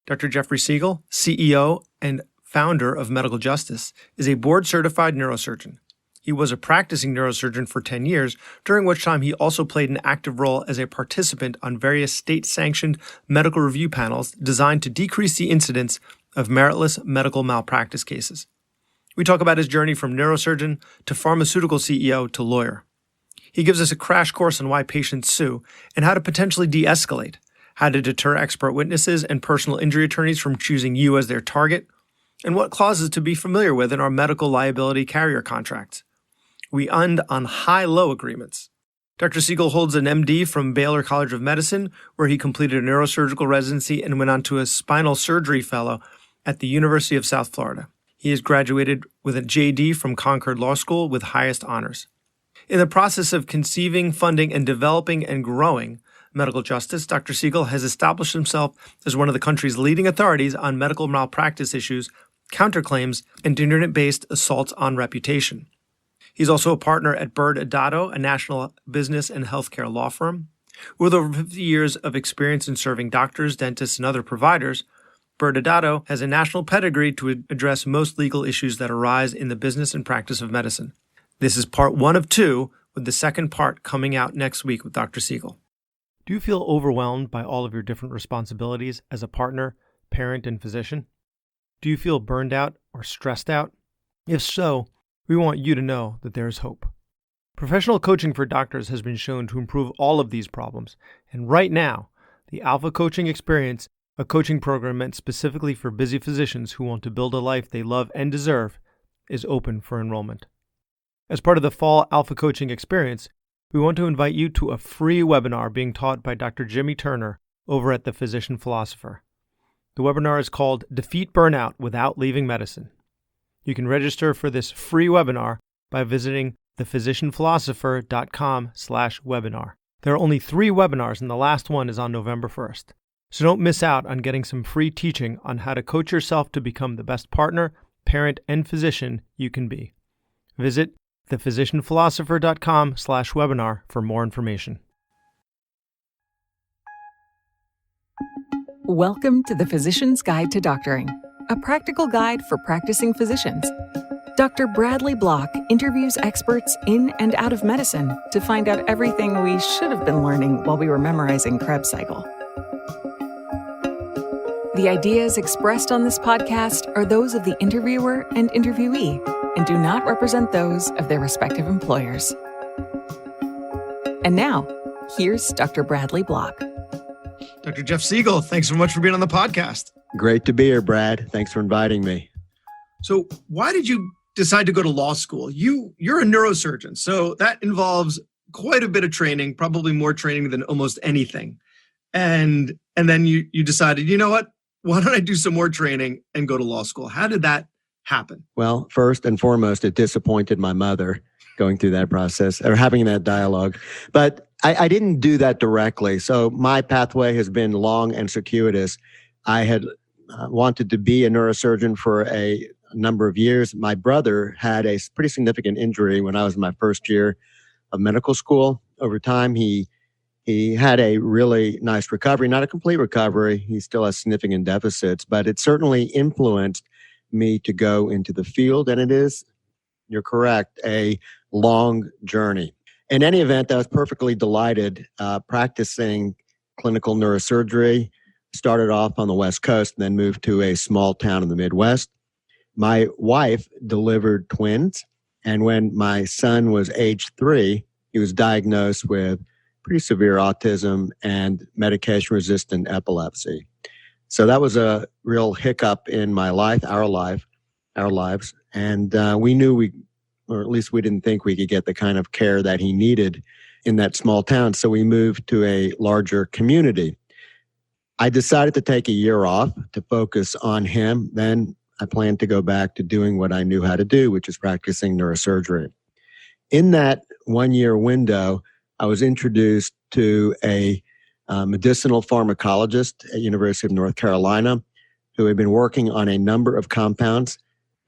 Dr. Jeffrey Segal, CEO and founder of Medical Justice, is a board-certified neurosurgeon. He was a practicing neurosurgeon for 10 years, during which time he also played an active role as a participant on various state-sanctioned medical review panels designed to decrease the incidence of meritless medical malpractice cases. We talk about his journey from neurosurgeon to pharmaceutical CEO to lawyer. He gives us a crash course on why patients sue and how to potentially de-escalate, how to deter expert witnesses and personal injury attorneys from choosing you as their target, and what clauses to be familiar with in our medical liability carrier contracts. We end on high-low agreements. Dr. Segal holds an MD from Baylor College of Medicine, where he completed a neurosurgical residency and went on to a Spinal Surgery Fellow at the University of South Florida. He has graduated with a JD from Concord Law School with highest honors. In the process of conceiving, funding, and developing and growing Medical Justice, Dr. Segal has established himself as one of the country's leading authorities on medical malpractice issues, counterclaims, and internet-based assaults on reputation. He's also a partner at Bird Adato, a national business and healthcare law firm. With over 50 years of experience in serving doctors, dentists, and other providers, Bird Adato has a national pedigree to address most legal issues that arise in the business and practice of medicine. This is part 1 of 2, with the second part coming out next week with Dr. Segal. Do you feel overwhelmed by all of your different responsibilities as a partner, parent, and physician? Do you feel burned out or stressed out? If so, we want you to know that there is hope. Professional coaching for doctors has been shown to improve all of these problems, and right now, the Alpha Coaching Experience, a coaching program meant specifically for busy physicians who want to build a life they love and deserve, is open for enrollment. As part of the Fall Alpha Coaching Experience, we want to invite you to a free webinar being taught by Dr. Jimmy Turner over at The Physician Philosopher. The webinar is called Defeat Burnout Without Leaving Medicine. You can register for this free webinar by visiting thephysicianphilosopher.com/webinar. There are only 3 webinars and the last one is on November 1st. So don't miss out on getting some free teaching on how to coach yourself to become the best partner, parent, and physician you can be. Visit thephysicianphilosopher.com/webinar for more information. Welcome to the Physician's Guide to Doctoring, a practical guide for practicing physicians. Dr. Bradley Block interviews experts in and out of medicine to find out everything we should have been learning while we were memorizing Krebs cycle. The ideas expressed on this podcast are those of the interviewer and interviewee and do not represent those of their respective employers. And now, here's Dr. Bradley Block. Dr. Jeff Segal, thanks so much for being on the podcast. Great to be here, Brad. Thanks for inviting me. So why did you decide to go to law school? You're a neurosurgeon, so that involves quite a bit of training, probably more training than almost anything. And then you decided, you know what? Why don't I do some more training and go to law school? How did that happen? Well, first and foremost, it disappointed my mother going through that process or having that dialogue. But I didn't do that directly. So my pathway has been long and circuitous. I had wanted to be a neurosurgeon for a number of years. My brother had a pretty significant injury when I was in my first year of medical school. Over time, he had a really nice recovery, not a complete recovery. He still has significant deficits, but it certainly influenced me to go into the field. And it is, you're correct, a long journey. In any event, I was perfectly delighted practicing clinical neurosurgery. Started off on the West Coast and then moved to a small town in the Midwest. My wife delivered twins. And when my son was age 3, he was diagnosed with pretty severe autism and medication-resistant epilepsy. So that was a real hiccup in my life, our lives. And we knew or at least we didn't think we could get the kind of care that he needed in that small town. So we moved to a larger community. I decided to take a year off to focus on him. Then I planned to go back to doing what I knew how to do, which is practicing neurosurgery. In that 1-year window, I was introduced to a medicinal pharmacologist at University of North Carolina who had been working on a number of compounds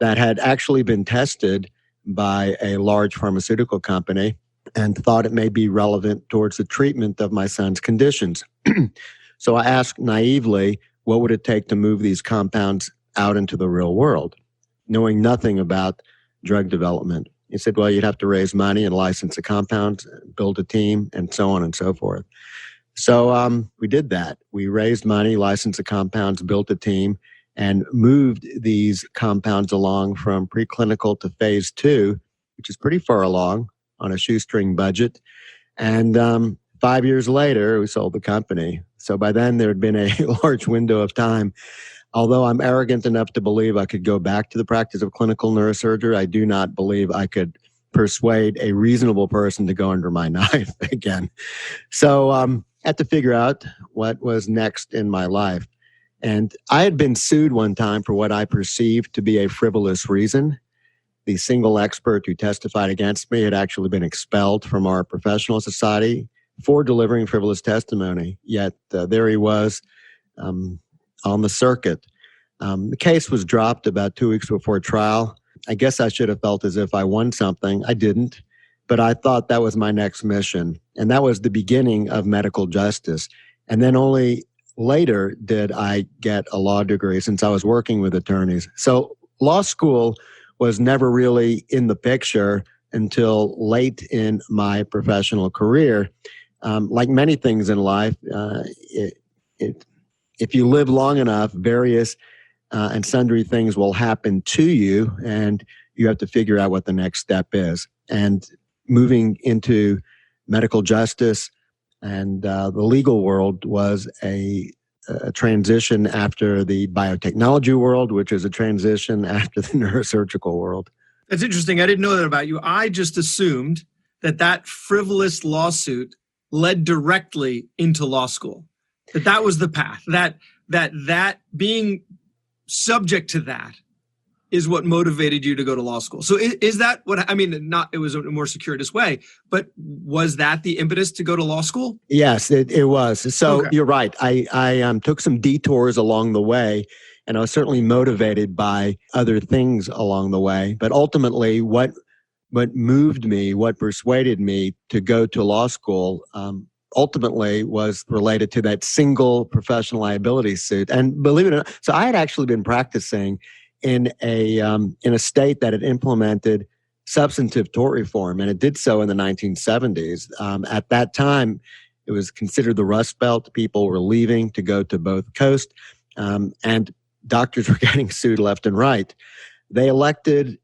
that had actually been tested by a large pharmaceutical company and thought it may be relevant towards the treatment of my son's conditions. So I asked naively, what would it take to move these compounds out into the real world, knowing nothing about drug development. He said, well, you'd have to raise money and license the compounds, build a team, and so on and so forth. So we did that. We raised money, licensed the compounds, built a team, and moved these compounds along from preclinical to phase 2, which is pretty far along on a shoestring budget. And 5 years later, we sold the company. So by then, there had been a large window of time. Although I'm arrogant enough to believe I could go back to the practice of clinical neurosurgery, I do not believe I could persuade a reasonable person to go under my knife again. So I had to figure out what was next in my life. And I had been sued one time for what I perceived to be a frivolous reason. The single expert who testified against me had actually been expelled from our professional society for delivering frivolous testimony. Yet there he was on the circuit. The case was dropped about 2 weeks before trial. I guess I should have felt as if I won something. I didn't, but I thought that was my next mission. And that was the beginning of medical justice. And then only later did I get a law degree, since I was working with attorneys. So law school was never really in the picture until late in my professional career. Like many things in life, if you live long enough, various and sundry things will happen to you, and you have to figure out what the next step is. And moving into medical justice and the legal world was a transition after the biotechnology world, which is a transition after the neurosurgical world. That's interesting. I didn't know that about you. I just assumed that frivolous lawsuit led directly into law school. That was the path. That being subject to that is what motivated you to go to law school. So is that what, I mean, not, it was a more circuitous way, but was that the impetus to go to law school? Yes, it was. So Okay. You're right. I took some detours along the way, and I was certainly motivated by other things along the way. But ultimately, what moved me, what persuaded me to go to law school, ultimately was related to that single professional liability suit. And believe it or not, so I had actually been practicing in a state that had implemented substantive tort reform, and it did so in the 1970s. At that time, it was considered the Rust Belt. People were leaving to go to both coasts, and doctors were getting sued left and right. They elected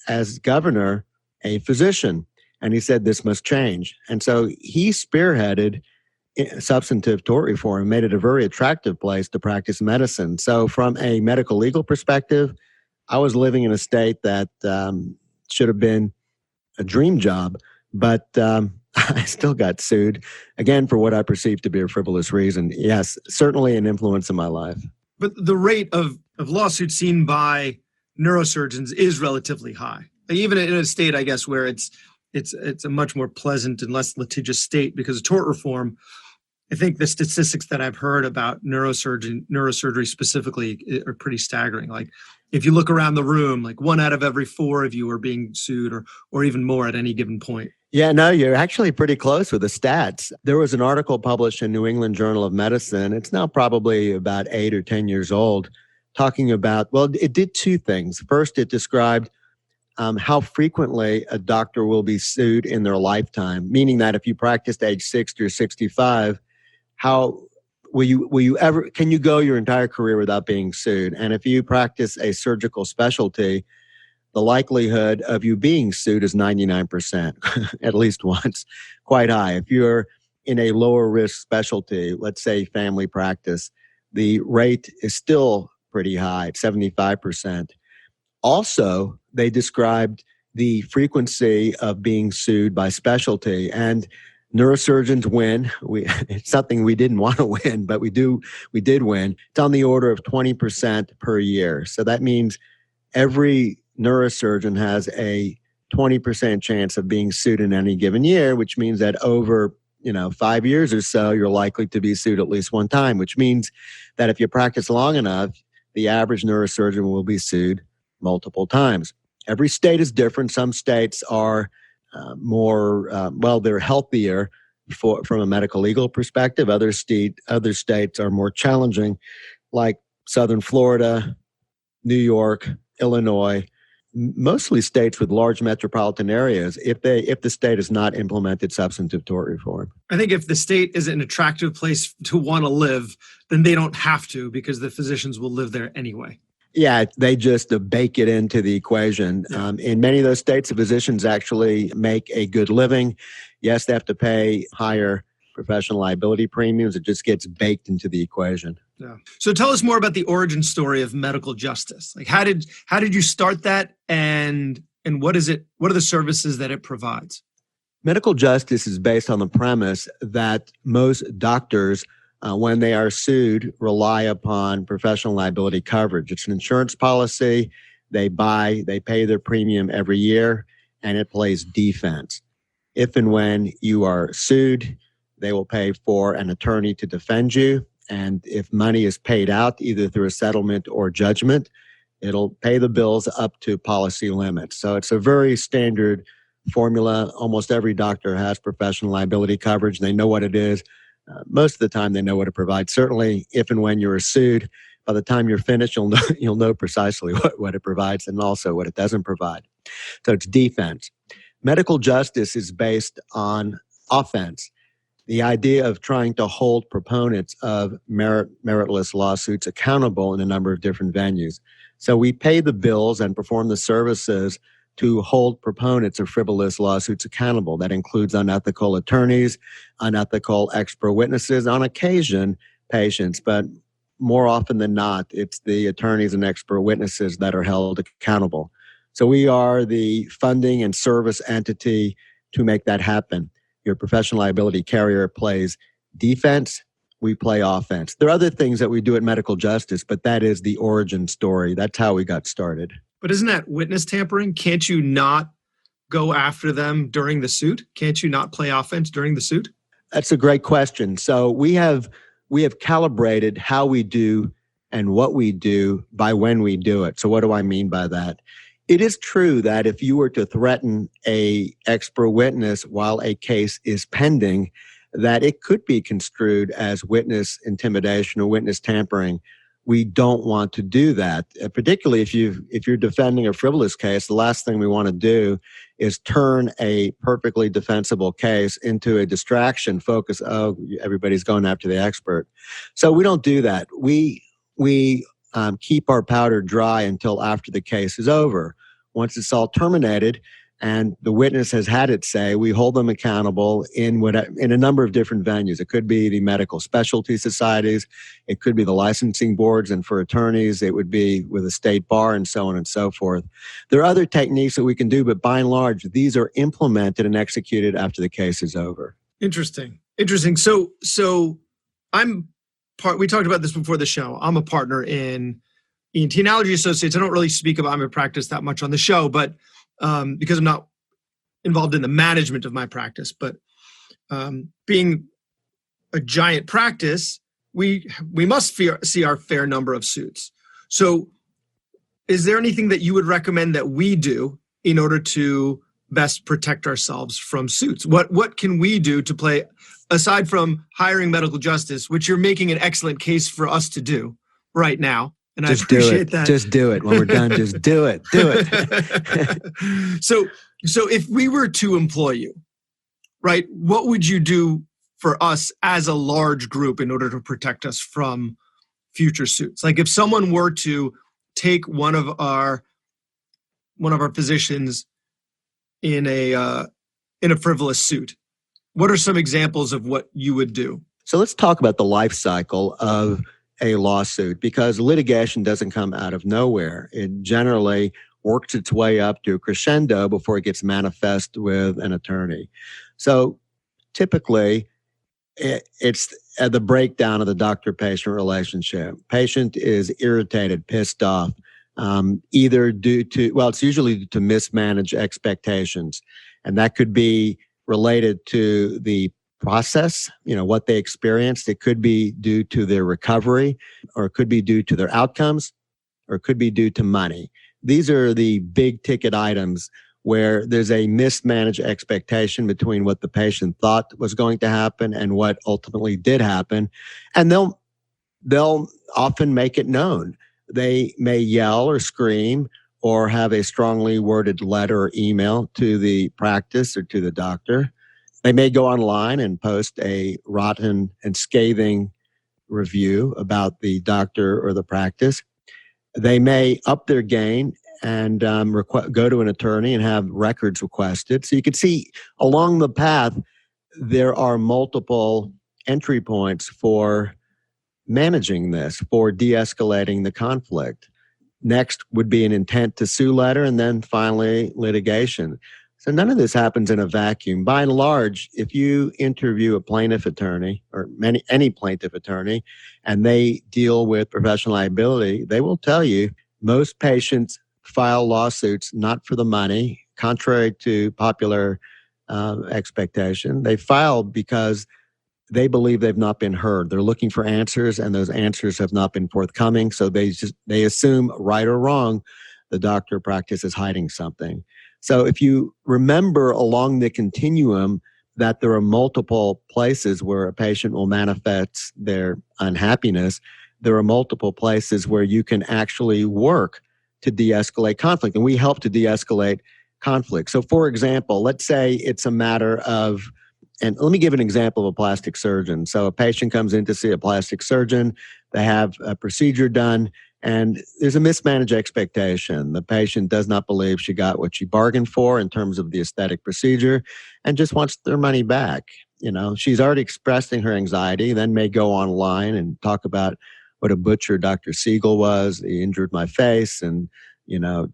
as governor a physician, and he said this must change. And so he spearheaded substantive tort reform and made it a very attractive place to practice medicine. So from a medical legal perspective, I was living in a state that should have been a dream job, but I still got sued, again, for what I perceived to be a frivolous reason. Yes, certainly an influence in my life. But the rate of lawsuits seen by neurosurgeons is relatively high. Like even in a state, I guess, where it's a much more pleasant and less litigious state because of tort reform. I think the statistics that I've heard about neurosurgery specifically are pretty staggering. Like if you look around the room, like 1 out of every 4 of you are being sued or even more at any given point. Yeah, no, you're actually pretty close with the stats. There was an article published in New England Journal of Medicine. It's now probably about 8 or 10 years old, talking about, well, it did 2 things. First, it described how frequently a doctor will be sued in their lifetime, meaning that if you practiced age 60 or 65, how will you ever, can you go your entire career without being sued? And if you practice a surgical specialty, the likelihood of you being sued is 99%, at least once, quite high. If you're in a lower risk specialty, let's say family practice, the rate is still pretty high at 75%. Also, they described the frequency of being sued by specialty, and neurosurgeons win. It's something we didn't want to win, but we did win. It's on the order of 20% per year. So that means every neurosurgeon has a 20% chance of being sued in any given year, which means that over 5 years or so, you're likely to be sued at least one time, which means that if you practice long enough, the average neurosurgeon will be sued multiple times. Every state is different. Some states are they're healthier from a medical legal perspective. Other states are more challenging. like Southern Florida, New York, Illinois, mostly states with large metropolitan areas, if the state has not implemented substantive tort reform. I think if the state is an attractive place to want to live, then they don't have to, because the physicians will live there anyway. Yeah, they just bake it into the equation. Yeah. In many of those states, the physicians actually make a good living. Yes, they have to pay higher professional liability premiums. It just gets baked into the equation. Yeah. So tell us more about the origin story of medical justice. Like, how did you start that, and what is it? What are the services that it provides? Medical justice is based on the premise that most doctors, when they are sued, rely upon professional liability coverage. It's an insurance policy. They pay their premium every year, and it plays defense. If and when you are sued, they will pay for an attorney to defend you. And if money is paid out, either through a settlement or judgment, it'll pay the bills up to policy limits. So it's a very standard formula. Almost every doctor has professional liability coverage. They know what it is. Most of the time, they know what it provides. Certainly, if and when you're sued, by the time you're finished, you'll know precisely what it provides and also what it doesn't provide. So it's defense. Medical justice is based on offense. The idea of trying to hold proponents of meritless lawsuits accountable in a number of different venues. So we pay the bills and perform the services to hold proponents of frivolous lawsuits accountable. That includes unethical attorneys, unethical expert witnesses, on occasion, patients, but more often than not, it's the attorneys and expert witnesses that are held accountable. So we are the funding and service entity to make that happen. Your professional liability carrier plays defense, we play offense. There are other things that we do at medical justice, but that is the origin story. That's how we got started. But isn't that witness tampering? Can't you not go after them during the suit? Can't you not play offense during the suit? That's a great question. So we have calibrated how we do and what we do by when we do it. So what do I mean by that? It is true that if you were to threaten a expert witness while a case is pending, that it could be construed as witness intimidation or witness tampering. We don't want to do that, particularly if you're defending a frivolous case. The last thing we want to do is turn a perfectly defensible case into a distraction focus. Oh, everybody's going after the expert. So we don't do that. We keep our powder dry until after the case is over. Once it's all terminated and the witness has had its say, we hold them accountable in a number of different venues. It could be the medical specialty societies. It could be the licensing boards, and for attorneys, it would be with a state bar and so on and so forth. There are other techniques that we can do, but by and large, these are implemented and executed after the case is over. Interesting. So we talked about this before the show. I'm a partner in ENT and Allergy Associates. I don't really speak about my practice that much on the show, but because I'm not involved in the management of my practice. But being a giant practice, we must see our fair number of suits. So is there anything that you would recommend that we do in order to best protect ourselves from suits? What can we do to play, aside from hiring medical justice, which you're making an excellent case for us to do right now? And I appreciate that. Just do it. When we're done, just do it. Do it. So if we were to employ you, right, what would you do for us as a large group in order to protect us from future suits? Like if someone were to take one of our physicians in a frivolous suit, what are some examples of what you would do? So let's talk about the life cycle of a lawsuit, because litigation doesn't come out of nowhere. It generally works its way up to a crescendo before it gets manifest with an attorney. So typically, it's at the breakdown of the doctor-patient relationship. Patient is irritated, pissed off, either due to, it's usually due to mismanaged expectations. And that could be related to the process, what they experienced. It could be due to their recovery, or it could be due to their outcomes, or it could be due to money. These are the big ticket items where there's a mismanaged expectation between what the patient thought was going to happen and what ultimately did happen. And they'll they'll often make it known. They may yell or scream or have a strongly worded letter or email to the practice or to the doctor. They may go online and post a rotten and scathing review about the doctor or the practice. They may up their game and go to an attorney and have records requested. So you can see along the path, there are multiple entry points for managing this, for de-escalating the conflict. Next would be an intent to sue letter, and then finally litigation. So none of this happens in a vacuum. By and large, if you interview a plaintiff attorney or any plaintiff attorney, and they deal with professional liability, they will tell you most patients file lawsuits not for the money, contrary to popular expectation. They file because they believe they've not been heard. They're looking for answers, and those answers have not been forthcoming. So they assume, right or wrong, the doctor practice is hiding something. So if you remember along the continuum that there are multiple places where a patient will manifest their unhappiness, there are multiple places where you can actually work to de-escalate conflict. And we help to de-escalate conflict. So for example, let's say it's a matter of, and let me give an example of a plastic surgeon. So a patient comes in to see a plastic surgeon. They have a procedure done, and there's a mismanaged expectation. The patient does not believe she got what she bargained for in terms of the aesthetic procedure and just wants their money back. She's already expressing her anxiety, then may go online and talk about what a butcher Dr. Segal was. He injured my face and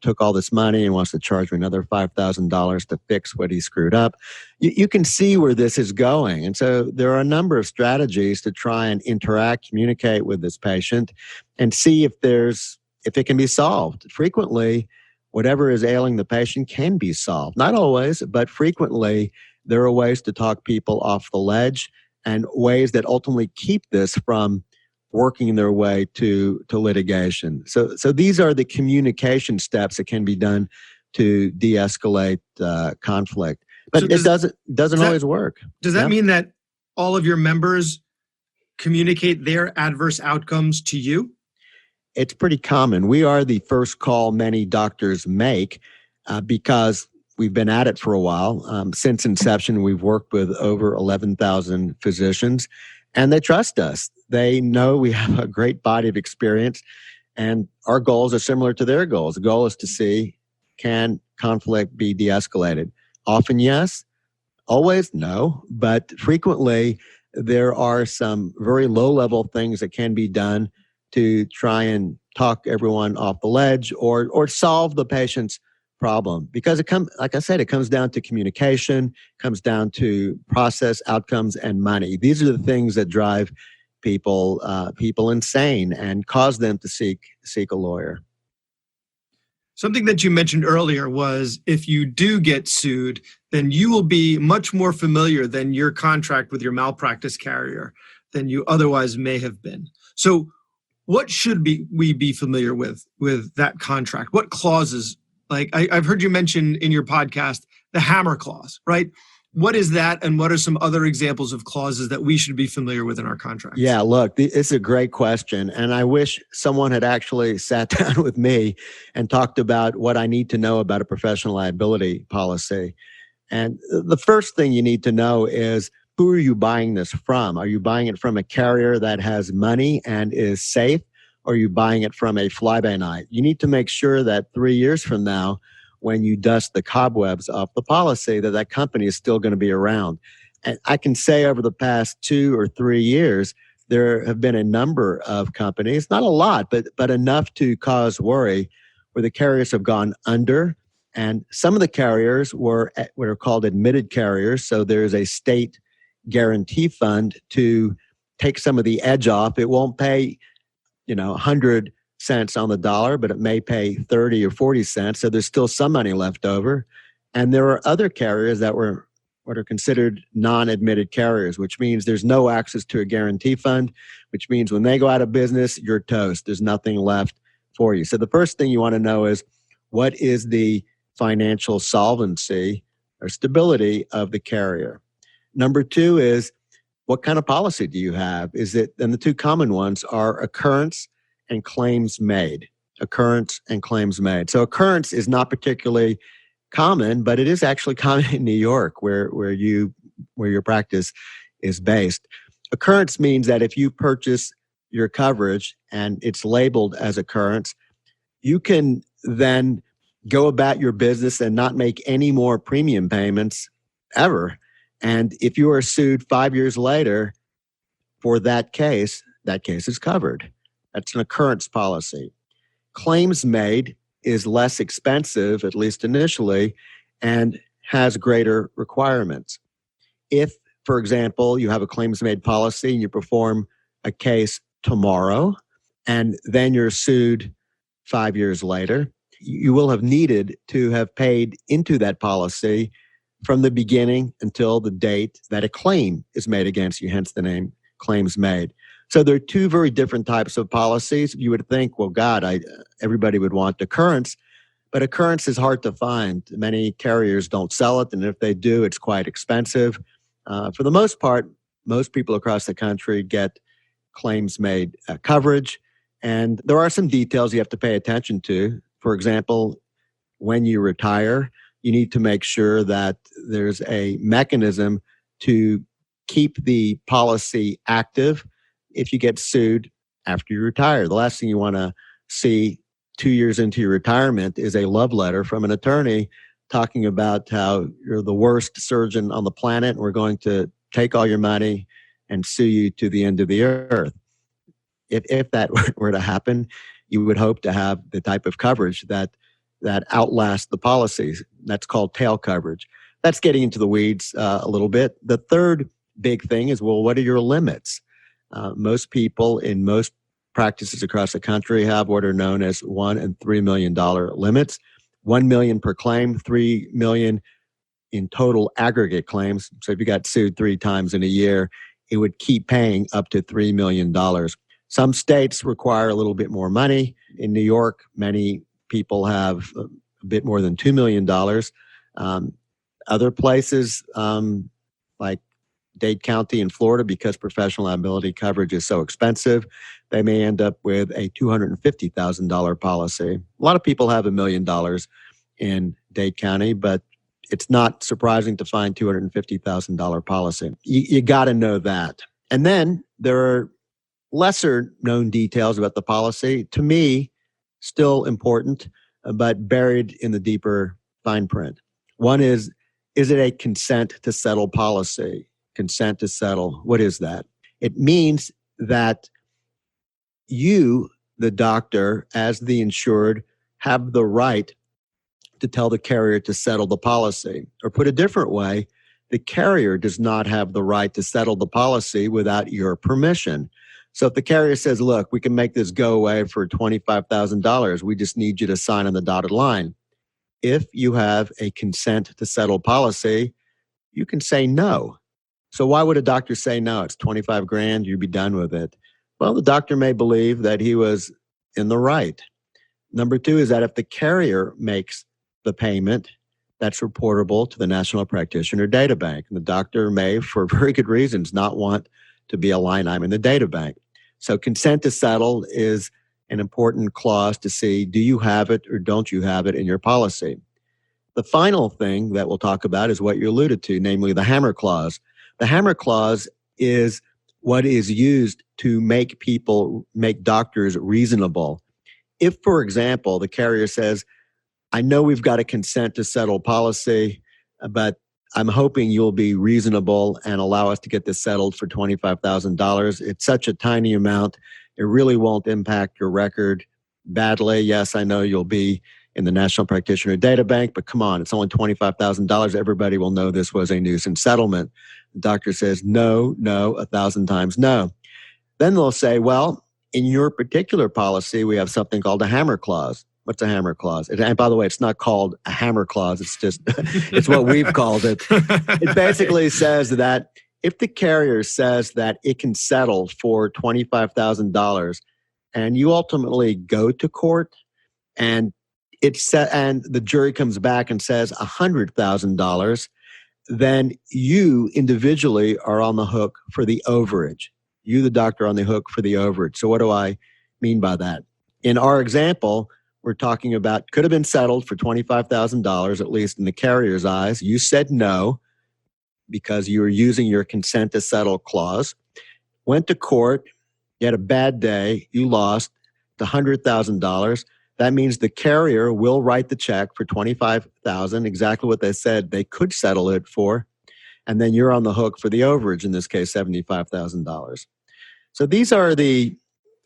took all this money and wants to charge me another $5,000 to fix what he screwed up. You can see where this is going. And so there are a number of strategies to try and interact, communicate with this patient, and see if it can be solved. Frequently, whatever is ailing the patient can be solved. Not always, but frequently, there are ways to talk people off the ledge and ways that ultimately keep this from working their way to litigation. So these are the communication steps that can be done to de-escalate conflict. But it doesn't always work. Does that mean that all of your members communicate their adverse outcomes to you? It's pretty common. We are the first call many doctors make because we've been at it for a while. Since inception, we've worked with over 11,000 physicians, and they trust us. They know we have a great body of experience, and our goals are similar to their goals. The goal is to see, can conflict be de-escalated? Often, yes. Always, no. But frequently, there are some very low-level things that can be done to try and talk everyone off the ledge or solve the patient's problem. Because like I said, it comes down to communication, comes down to process, outcomes, and money. These are the things that drive people insane and cause them to seek a lawyer. Something that you mentioned earlier was if you do get sued, then you will be much more familiar than your contract with your malpractice carrier than you otherwise may have been. So what should we be familiar with that contract? What clauses? Like I've heard you mention in your podcast, the hammer clause, right? What is that, and what are some other examples of clauses that we should be familiar with in our contracts? Yeah, look, it's a great question, and I wish someone had actually sat down with me and talked about what I need to know about a professional liability policy. And the first thing you need to know is, who are you buying this from? Are you buying it from a carrier that has money and is safe, or are you buying it from a fly-by-night? You need to make sure that 3 years from now, when you dust the cobwebs off the policy, that company is still going to be around. And I can say over the past 2 or 3 years, there have been a number of companies, not a lot, but enough to cause worry, where the carriers have gone under. And some of the carriers were what are called admitted carriers. So there's a state guarantee fund to take some of the edge off. It won't pay 100 cents on the dollar, but it may pay 30 or 40 cents. So there's still some money left over. And there are other carriers that were what are considered non-admitted carriers, which means there's no access to a guarantee fund, which means when they go out of business, you're toast. There's nothing left for you. So the first thing you want to know is, what is the financial solvency or stability of the carrier? Number two is, what kind of policy do you have? And the two common ones are occurrence and claims made. Occurrence and claims made. So occurrence is not particularly common, but it is actually common in New York where your practice is based. Occurrence means that if you purchase your coverage and it's labeled as occurrence, you can then go about your business and not make any more premium payments ever. And if you are sued 5 years later for that case is covered. That's an occurrence policy. Claims made is less expensive, at least initially, and has greater requirements. If, for example, you have a claims made policy and you perform a case tomorrow, and then you're sued 5 years later, you will have needed to have paid into that policy from the beginning until the date that a claim is made against you, hence the name claims made. So there are two very different types of policies. You would think, well, God, everybody would want occurrence, but occurrence is hard to find. Many carriers don't sell it, and if they do, it's quite expensive. For the most part, most people across the country get claims made coverage, and there are some details you have to pay attention to. For example, when you retire, you need to make sure that there's a mechanism to keep the policy active if you get sued after you retire. The last thing you want to see 2 years into your retirement is a love letter from an attorney talking about how you're the worst surgeon on the planet and we're going to take all your money and sue you to the end of the earth. If that were to happen, you would hope to have the type of coverage that outlasts the policies. That's called tail coverage. That's getting into the weeds a little bit. The third big thing is, well, what are your limits? Most people in most practices across the country have what are known as $1 and $3 million limits. $1 million per claim, $3 million in total aggregate claims. So if you got sued 3 times in a year, it would keep paying up to $3 million. Some states require a little bit more money. In New York, many people have a bit more than $2 million. Other places, like Dade County in Florida, because professional liability coverage is so expensive, they may end up with a $250,000 policy. A lot of people have $1 million in Dade County, but it's not surprising to find $250,000 policy. You got to know that. And then there are lesser known details about the policy, to me, still important, but buried in the deeper fine print. One is it a consent to settle policy? Consent to settle, what is that? It means that you, the doctor, as the insured, have the right to tell the carrier to settle the policy. Or put a different way, the carrier does not have the right to settle the policy without your permission. So if the carrier says, look, we can make this go away for $25,000, we just need you to sign on the dotted line. If you have a consent to settle policy, you can say no. So why would a doctor say no? It's 25 grand, you'd be done with it. Well, the doctor may believe that he was in the right. Number two is that if the carrier makes the payment, that's reportable to the National Practitioner Data Bank. And the doctor may, for very good reasons, not want to be a line item in the data bank. So consent to settle is an important clause to see, do you have it or don't you have it in your policy? The final thing that we'll talk about is what you alluded to, namely the hammer clause. The hammer clause is what is used to make doctors reasonable. If, for example, the carrier says, I know we've got a consent to settle policy, but I'm hoping you'll be reasonable and allow us to get this settled for $25,000. It's such a tiny amount. It really won't impact your record badly. Yes, I know you'll be in the National Practitioner Data Bank, but come on, it's only $25,000. Everybody will know this was a nuisance settlement. The doctor says, no, 1,000 times no. Then they'll say, well, in your particular policy, we have something called a hammer clause. What's a hammer clause? And by the way, it's not called a hammer clause. It's just, it's what we've called it. It basically says that if the carrier says that it can settle for $25,000 and you ultimately go to court and and the jury comes back and says $100,000, then you individually are on the hook for the overage. You, the doctor, on the hook for the overage. So what do I mean by that? In our example, we're talking about could have been settled for $25,000, at least in the carrier's eyes. You said no because you were using your consent to settle clause. Went to court. You had a bad day. You lost the $100,000. That means the carrier will write the check for $25,000, exactly what they said they could settle it for. And then you're on the hook for the overage, in this case, $75,000. So these are the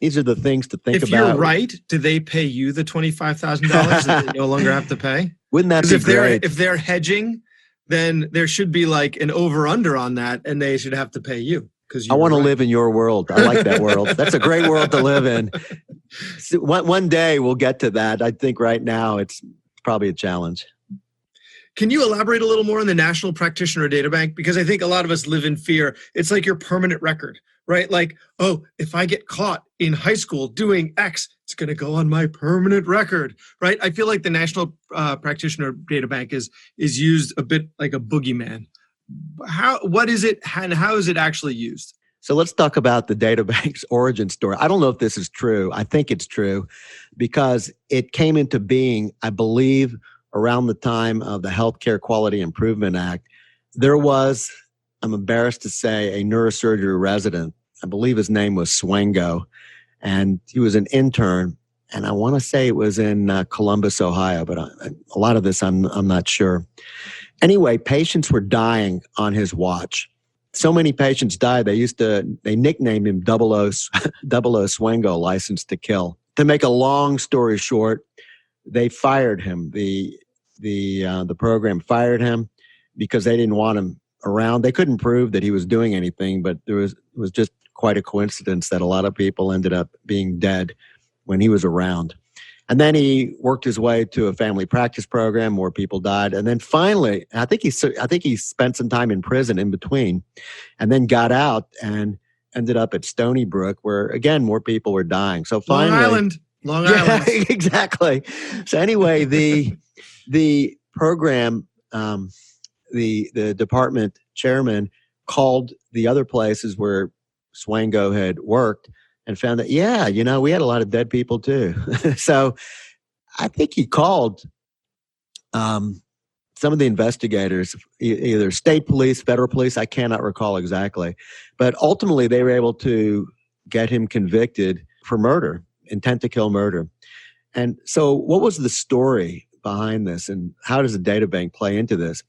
things to think about. If you're right, do they pay you the $25,000 that they no longer have to pay? Wouldn't that be great? If they're hedging, then there should be like an over-under on that, and they should have to pay you. I want to live in your world. I like that world. That's a great world to live in. So one day we'll get to that. I think right now it's probably a challenge. Can you elaborate a little more on the National Practitioner Data Bank? Because I think a lot of us live in fear. It's like your permanent record, right? Like, oh, if I get caught in high school doing X, it's going to go on my permanent record, right? I feel like the National Practitioner Data Bank is used a bit like a boogeyman. What is it, and how is it actually used? So let's talk about the data bank's origin story. I don't know if this is true. I think it's true because it came into being, I believe, around the time of the Healthcare Quality Improvement Act. There was, I'm embarrassed to say, a neurosurgery resident. I believe his name was Swango, and he was an intern. And I want to say it was in Columbus, Ohio, but a lot of this I'm not sure. Anyway, patients were dying on his watch. So many patients died, they nicknamed him 00 Swango, license to kill. To make a long story short, they fired him. The program fired him because they didn't want him around. They couldn't prove that he was doing anything, but it was just quite a coincidence that a lot of people ended up being dead when he was around. And then he worked his way to a family practice program. More people died. And then finally, I think he spent some time in prison in between and then got out and ended up at Stony Brook where, again, more people were dying. So finally... Long Island. Exactly. So anyway, the program, the department chairman called the other places where Swango had worked and found that, we had a lot of dead people too. So I think he called some of the investigators, either state police, federal police, I cannot recall exactly. But ultimately they were able to get him convicted for murder, intent to kill murder. And so what was the story behind this and how does the data bank play into this?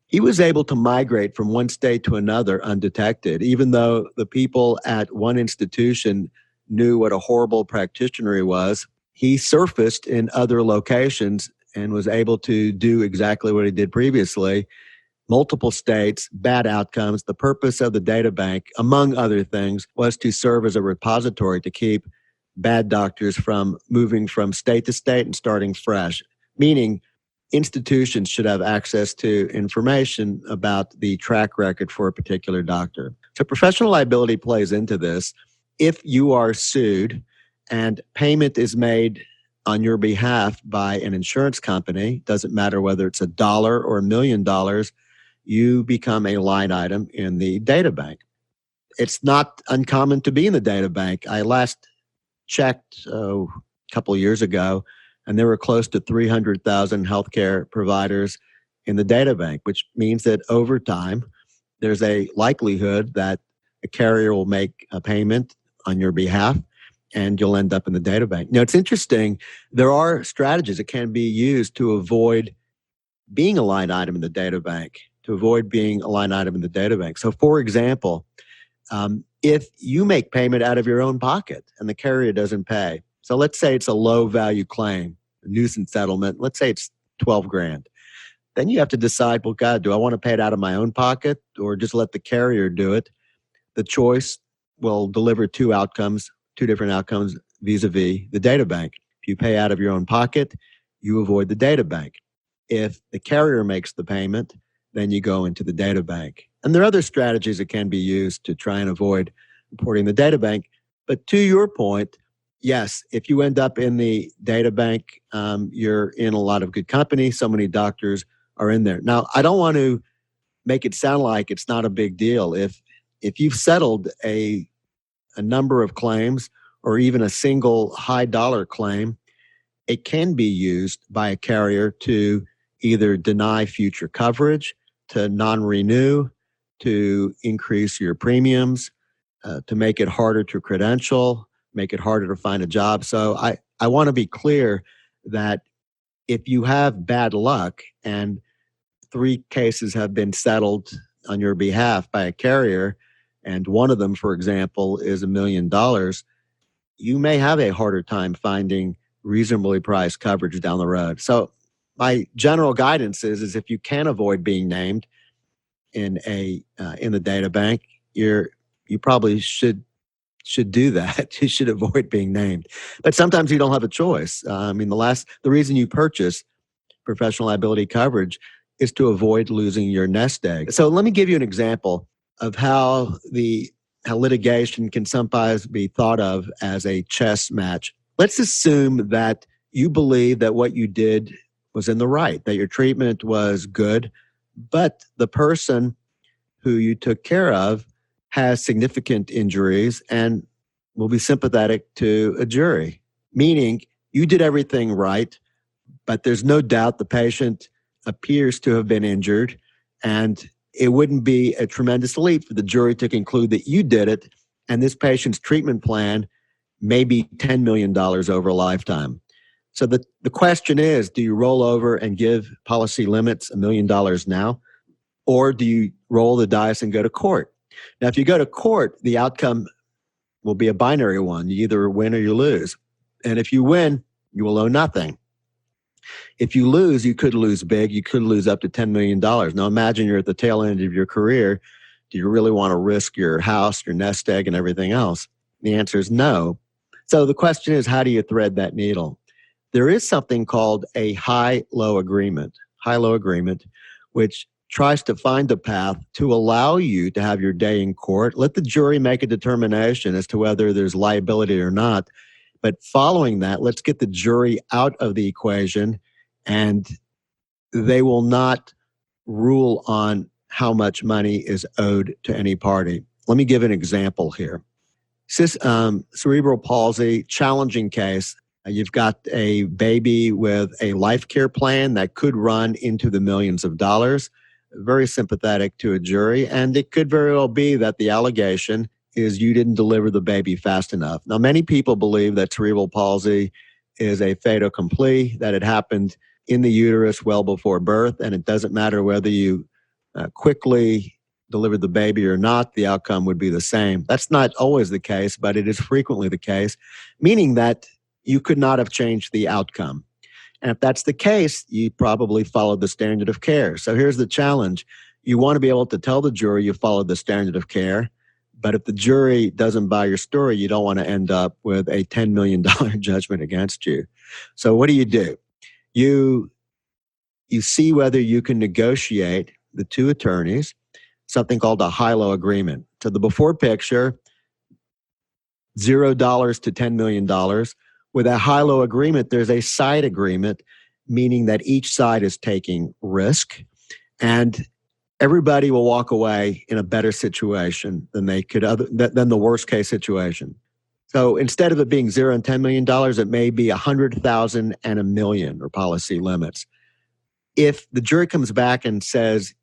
He was able to migrate from one state to another undetected, even though the people at one institution knew what a horrible practitioner he was. He surfaced in other locations and was able to do exactly what he did previously. Multiple states, bad outcomes. The purpose of the data bank, among other things, was to serve as a repository to keep bad doctors from moving from state to state and starting fresh, meaning institutions should have access to information about the track record for a particular doctor. So professional liability plays into this. If you are sued and payment is made on your behalf by an insurance company, doesn't matter whether it's $1 or $1 million, you become a line item in the data bank. It's not uncommon to be in the data bank. I last checked a couple of years ago, and there were close to 300,000 healthcare providers in the data bank, which means that over time, there's a likelihood that a carrier will make a payment on your behalf and you'll end up in the data bank. Now, it's interesting. There are strategies that can be used to avoid being a line item in the data bank, So, for example, if you make payment out of your own pocket and the carrier doesn't pay, so let's say it's a low value claim, a nuisance settlement, let's say it's $12,000. Then you have to decide, well, God, do I want to pay it out of my own pocket or just let the carrier do it? The choice will deliver two different outcomes vis-a-vis the data bank. If you pay out of your own pocket, you avoid the data bank. If the carrier makes the payment, then you go into the data bank. And there are other strategies that can be used to try and avoid reporting the data bank. But to your point, yes, if you end up in the data bank, you're in a lot of good company. So many doctors are in there. Now, I don't want to make it sound like it's not a big deal. If you've settled a number of claims or even a single high dollar claim, it can be used by a carrier to either deny future coverage, to non-renew, to increase your premiums, to make it harder to credential, make it harder to find a job. So I want to be clear that if you have bad luck and 3 cases have been settled on your behalf by a carrier, and one of them, for example, is $1 million, you may have a harder time finding reasonably priced coverage down the road. So my general guidance is if you can avoid being named in the data bank, you probably should do that. You should avoid being named. But sometimes you don't have a choice. The reason you purchase professional liability coverage is to avoid losing your nest egg. So let me give you an example of how litigation can sometimes be thought of as a chess match. Let's assume that you believe that what you did was in the right, that your treatment was good, but the person who you took care of has significant injuries and will be sympathetic to a jury, meaning you did everything right, but there's no doubt the patient appears to have been injured, and it wouldn't be a tremendous leap for the jury to conclude that you did it, and this patient's treatment plan may be $10 million over a lifetime. So the question is, do you roll over and give policy limits $1 million now, or do you roll the dice and go to court? Now, if you go to court, the outcome will be a binary one. You either win or you lose. And if you win, you will owe nothing. If you lose, you could lose big. You could lose up to $10 million. Now imagine you're at the tail end of your career. Do you really want to risk your house, your nest egg, and everything else? The answer is no. So the question is, how do you thread that needle? There is something called a high-low agreement, which tries to find a path to allow you to have your day in court. Let the jury make a determination as to whether there's liability or not. But following that, let's get the jury out of the equation, and they will not rule on how much money is owed to any party. Let me give an example here. Cerebral palsy, challenging case. You've got a baby with a life care plan that could run into the millions of dollars. Very sympathetic to a jury, and it could very well be that the allegation is you didn't deliver the baby fast enough. Now, many people believe that cerebral palsy is a fait accompli, that it happened in the uterus well before birth, and it doesn't matter whether you quickly delivered the baby or not, the outcome would be the same. That's not always the case, but it is frequently the case, meaning that you could not have changed the outcome. And if that's the case, you probably followed the standard of care. So here's the challenge. You want to be able to tell the jury you followed the standard of care, but if the jury doesn't buy your story, you don't want to end up with a $10 million judgment against you. So what do? You see whether you can negotiate the 2 attorneys, something called a high-low agreement. So the before picture, $0 to $10 million. With a high-low agreement, there's a side agreement, meaning that each side is taking risk, and everybody will walk away in a better situation than than the worst case situation. So instead of it being $0 and $10 million, it may be $100,000 and $1 million or policy limits. If the jury comes back and says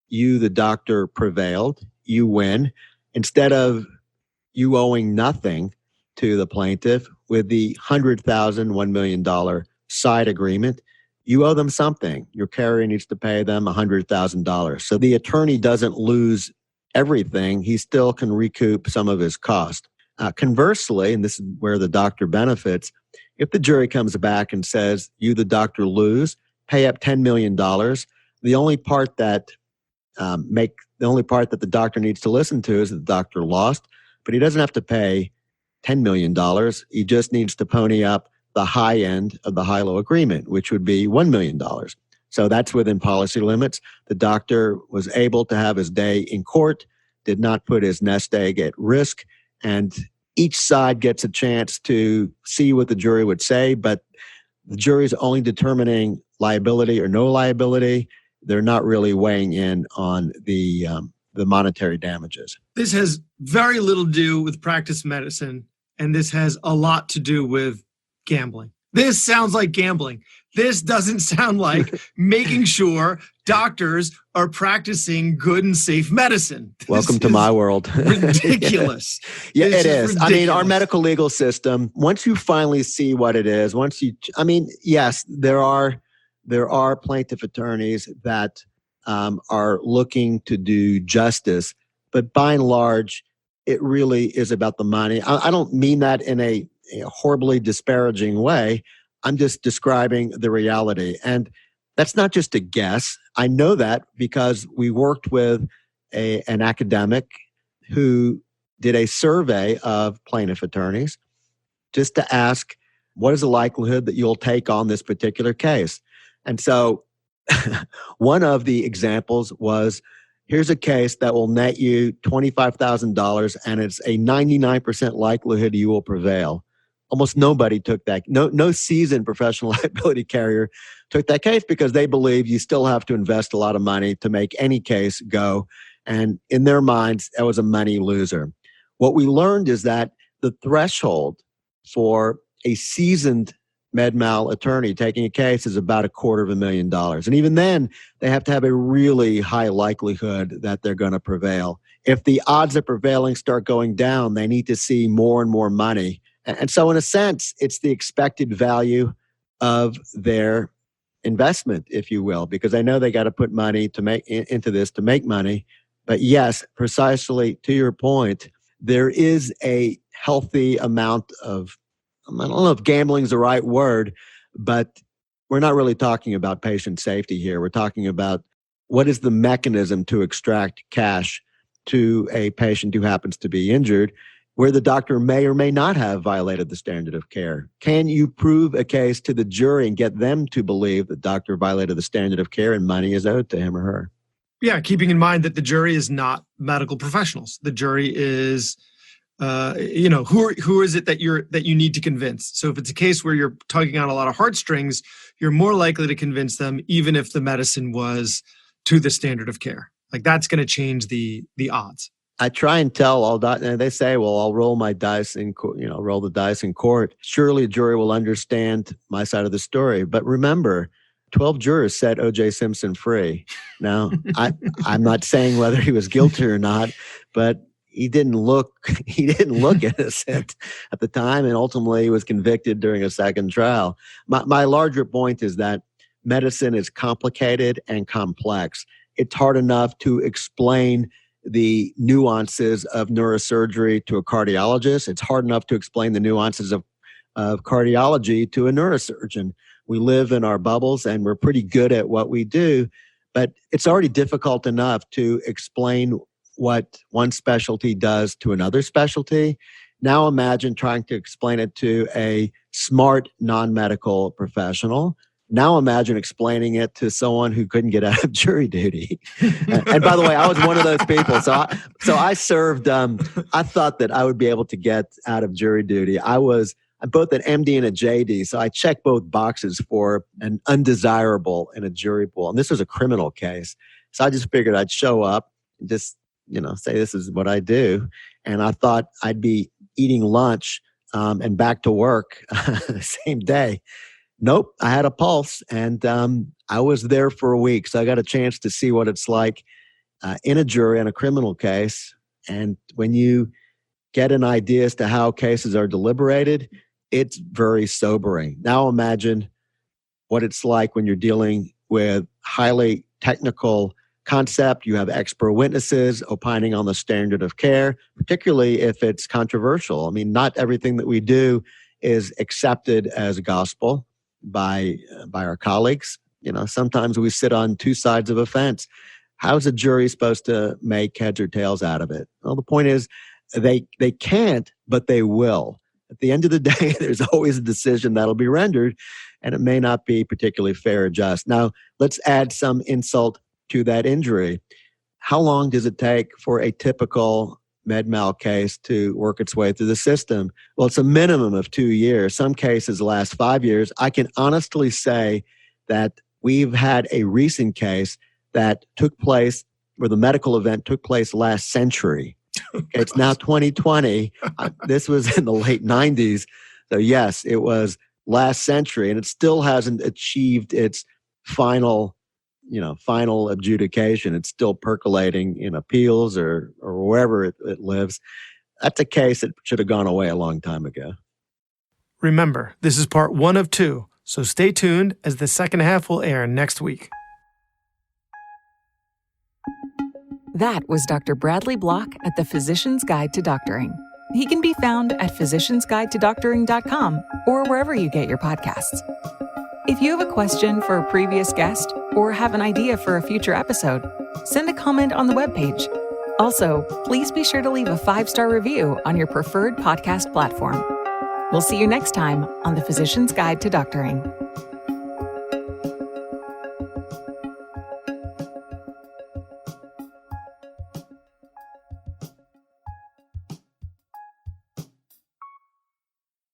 you, the doctor, prevailed, you win, instead of you owing nothing to the plaintiff with the $100,000, $1 million side agreement, you owe them something. Your carrier needs to pay them $100,000. So the attorney doesn't lose everything. He still can recoup some of his cost. Conversely, and this is where the doctor benefits, if the jury comes back and says, you, the doctor, lose, pay up $10 million, the only part that the doctor needs to listen to is that the doctor lost, but he doesn't have to pay $10 million. He just needs to pony up the high end of the high-low agreement, which would be $1 million. So that's within policy limits. The doctor was able to have his day in court, did not put his nest egg at risk, and each side gets a chance to see what the jury would say, but the jury is only determining liability or no liability, they're not really weighing in on the monetary damages. This has very little to do with practice medicine, and this has a lot to do with gambling. This sounds like gambling. This doesn't sound like making sure doctors are practicing good and safe medicine. Welcome to my world. Ridiculous. Yeah, it is. Ridiculous. I mean, our medical legal system, once you finally see what it is, yes, there are plaintiff attorneys that are looking to do justice, but by and large, it really is about the money. I don't mean that in a horribly disparaging way. I'm just describing the reality. And that's not just a guess. I know that because we worked with an academic who did a survey of plaintiff attorneys just to ask, what is the likelihood that you'll take on this particular case? And so one of the examples was, here's a case that will net you $25,000 and it's a 99% likelihood you will prevail. Almost nobody took that. No seasoned professional liability carrier took that case because they believe you still have to invest a lot of money to make any case go. And in their minds, that was a money loser. What we learned is that the threshold for a seasoned med mal attorney taking a case is about $250,000. And even then, they have to have a really high likelihood that they're going to prevail. If the odds of prevailing start going down, they need to see more and more money. And so in a sense, it's the expected value of their investment, if you will, because they know they got to put money to make into this to make money. But yes, precisely to your point, there is a healthy amount of, I don't know if gambling is the right word, but we're not really talking about patient safety here. We're talking about what is the mechanism to extract cash to a patient who happens to be injured, where the doctor may or may not have violated the standard of care. Can you prove a case to the jury and get them to believe the doctor violated the standard of care and money is owed to him or her? Yeah, keeping in mind that the jury is not medical professionals. The jury is, who is it that you need to convince? So if it's a case where you're tugging on a lot of heartstrings, you're more likely to convince them, even if the medicine was to the standard of care. Like that's going to change the odds. I try and tell all doctors, they say, well, I'll roll my dice in court, roll the dice in court. Surely a jury will understand my side of the story. But remember, 12 jurors set O.J. Simpson free. Now, I'm not saying whether he was guilty or not, but he didn't look innocent at the time, and ultimately he was convicted during a second trial. My larger point is that medicine is complicated and complex. It's hard enough to explain the nuances of neurosurgery to a cardiologist. It's hard enough to explain the nuances of cardiology to a neurosurgeon. We live in our bubbles and we're pretty good at what we do, but it's already difficult enough to explain what one specialty does to another specialty. Now imagine trying to explain it to a smart non-medical professional. Now imagine explaining it to someone who couldn't get out of jury duty. And by the way, I was one of those people. So I served, I thought that I would be able to get out of jury duty. I'm both an MD and a JD, so I checked both boxes for an undesirable in a jury pool. And this was a criminal case. So I just figured I'd show up and just, say this is what I do. And I thought I'd be eating lunch and back to work the same day. Nope, I had a pulse, and I was there for a week. So I got a chance to see what it's like in a jury on a criminal case. And when you get an idea as to how cases are deliberated, it's very sobering. Now imagine what it's like when you're dealing with highly technical concept. You have expert witnesses opining on the standard of care, particularly if it's controversial. I mean, not everything that we do is accepted as gospel by our colleagues. Sometimes we sit on two sides of a fence. How's a jury supposed to make heads or tails out of it? Well, the point is they can't, but they will. At the end of the day, there's always a decision that'll be rendered, and it may not be particularly fair or just. Now, let's add some insult to that injury. How long does it take for a typical med mal case to work its way through the system? Well, it's a minimum of 2 years. Some cases last 5 years. I can honestly say that we've had a recent case that took place, where the medical event took place last century. It's now 2020. This was in the late 90s. So yes, it was last century, and it still hasn't achieved its final adjudication. It's still percolating in appeals or wherever it lives. That's a case that should have gone away a long time ago. Remember, this is part 1 of 2, so stay tuned as the second half will air next week. That was Dr. Bradley Block at the Physician's Guide to Doctoring. He can be found at physiciansguidetodoctoring.com or wherever you get your podcasts. If you have a question for a previous guest or have an idea for a future episode, send a comment on the webpage. Also, please be sure to leave a 5-star review on your preferred podcast platform. We'll see you next time on the Physician's Guide to Doctoring.